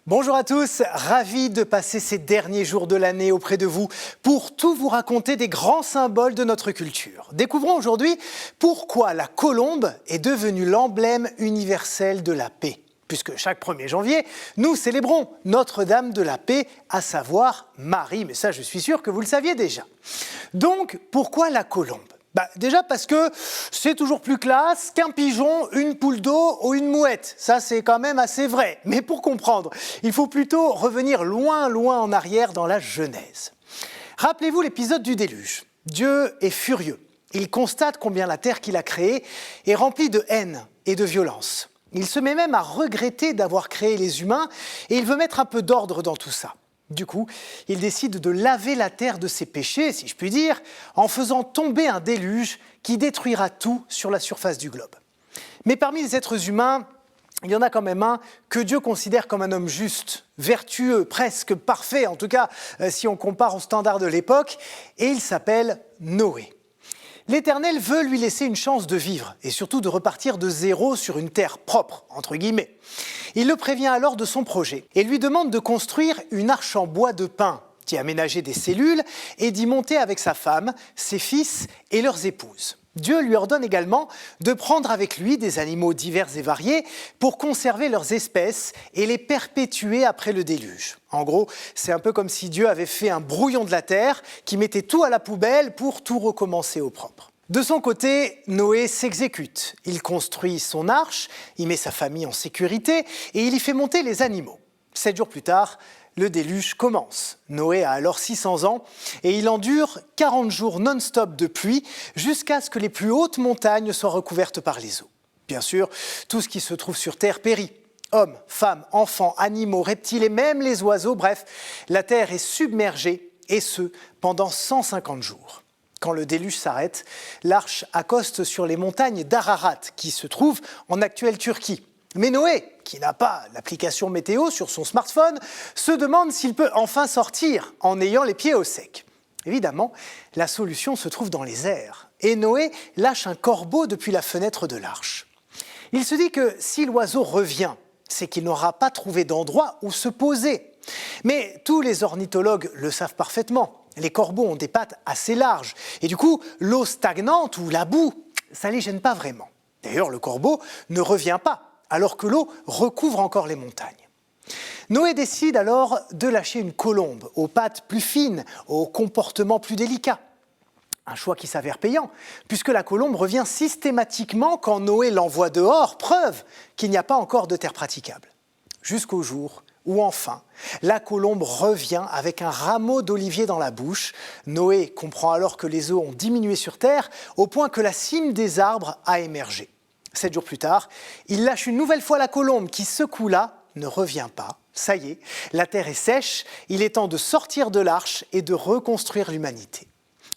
Bonjour à tous, ravi de passer ces derniers jours de l'année auprès de vous pour tout vous raconter des grands symboles de notre culture. Découvrons aujourd'hui pourquoi la colombe est devenue l'emblème universel de la paix. Puisque chaque 1er janvier, nous célébrons Notre-Dame de la Paix, à savoir Marie. Mais ça, je suis sûr que vous le saviez déjà. Donc, pourquoi la colombe ? Déjà parce que c'est toujours plus classe qu'un pigeon, une poule d'eau ou une mouette. Ça, c'est quand même assez vrai. Mais pour comprendre, il faut plutôt revenir loin en arrière dans la Genèse. Rappelez-vous l'épisode du déluge. Dieu est furieux. Il constate combien la terre qu'il a créée est remplie de haine et de violence. Il se met même à regretter d'avoir créé les humains et il veut mettre un peu d'ordre dans tout ça. Du coup, il décide de laver la terre de ses péchés, si je puis dire, en faisant tomber un déluge qui détruira tout sur la surface du globe. Mais parmi les êtres humains, il y en a quand même un que Dieu considère comme un homme juste, vertueux, presque parfait, en tout cas si on compare aux standards de l'époque, et il s'appelle Noé. L'Éternel veut lui laisser une chance de vivre et surtout de repartir de zéro sur une terre propre, entre guillemets. Il le prévient alors de son projet et lui demande de construire une arche en bois de pin, d'y aménager des cellules et d'y monter avec sa femme, ses fils et leurs épouses. Dieu lui ordonne également de prendre avec lui des animaux divers et variés pour conserver leurs espèces et les perpétuer après le déluge. En gros, c'est un peu comme si Dieu avait fait un brouillon de la terre qui mettait tout à la poubelle pour tout recommencer au propre. De son côté, Noé s'exécute. Il construit son arche, il met sa famille en sécurité et il y fait monter les animaux. 7 jours plus tard, le déluge commence. Noé a alors 600 ans et il endure 40 jours non-stop de pluie jusqu'à ce que les plus hautes montagnes soient recouvertes par les eaux. Bien sûr, tout ce qui se trouve sur terre périt. Hommes, femmes, enfants, animaux, reptiles et même les oiseaux, bref, la terre est submergée et ce, pendant 150 jours. Quand le déluge s'arrête, l'arche accoste sur les montagnes d'Ararat qui se trouvent en actuelle Turquie. Mais Noé, qui n'a pas l'application météo sur son smartphone, se demande s'il peut enfin sortir en ayant les pieds au sec. Évidemment, la solution se trouve dans les airs. Et Noé lâche un corbeau depuis la fenêtre de l'arche. Il se dit que si l'oiseau revient, c'est qu'il n'aura pas trouvé d'endroit où se poser. Mais tous les ornithologues le savent parfaitement. Les corbeaux ont des pattes assez larges. Et du coup, l'eau stagnante ou la boue, ça ne les gêne pas vraiment. D'ailleurs, le corbeau ne revient pas, alors que l'eau recouvre encore les montagnes. Noé décide alors de lâcher une colombe, aux pattes plus fines, au comportement plus délicat. Un choix qui s'avère payant, puisque la colombe revient systématiquement quand Noé l'envoie dehors, preuve qu'il n'y a pas encore de terre praticable. Jusqu'au jour où enfin, la colombe revient avec un rameau d'olivier dans la bouche. Noé comprend alors que les eaux ont diminué sur terre, au point que la cime des arbres a émergé. 7 jours plus tard, il lâche une nouvelle fois la colombe qui, ce coup-là, ne revient pas. Ça y est, la terre est sèche, il est temps de sortir de l'arche et de reconstruire l'humanité.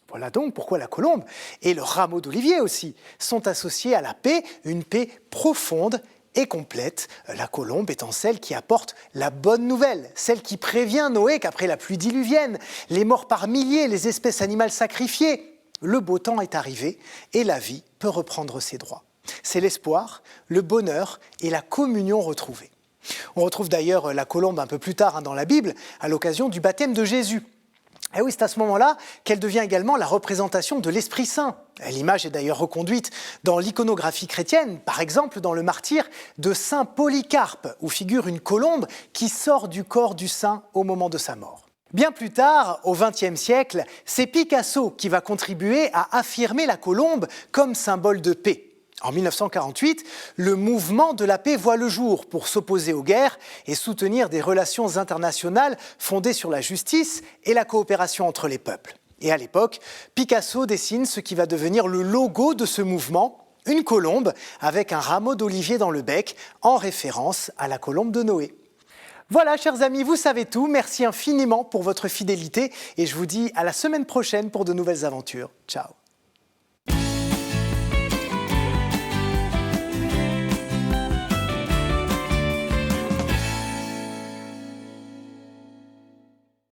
Voilà donc pourquoi la colombe, et le rameau d'olivier aussi, sont associés à la paix, une paix profonde et complète. La colombe étant celle qui apporte la bonne nouvelle, celle qui prévient Noé qu'après la pluie diluvienne, les morts par milliers, les espèces animales sacrifiées, le beau temps est arrivé et la vie peut reprendre ses droits. C'est l'espoir, le bonheur et la communion retrouvée. On retrouve d'ailleurs la colombe un peu plus tard dans la Bible, à l'occasion du baptême de Jésus. Et oui, c'est à ce moment-là qu'elle devient également la représentation de l'Esprit Saint. L'image est d'ailleurs reconduite dans l'iconographie chrétienne, par exemple dans le martyre de Saint Polycarpe, où figure une colombe qui sort du corps du saint au moment de sa mort. Bien plus tard, au XXe siècle, c'est Picasso qui va contribuer à affirmer la colombe comme symbole de paix. En 1948, le mouvement de la paix voit le jour pour s'opposer aux guerres et soutenir des relations internationales fondées sur la justice et la coopération entre les peuples. Et à l'époque, Picasso dessine ce qui va devenir le logo de ce mouvement, une colombe avec un rameau d'olivier dans le bec, en référence à la colombe de Noé. Voilà, chers amis, vous savez tout. Merci infiniment pour votre fidélité et je vous dis à la semaine prochaine pour de nouvelles aventures. Ciao.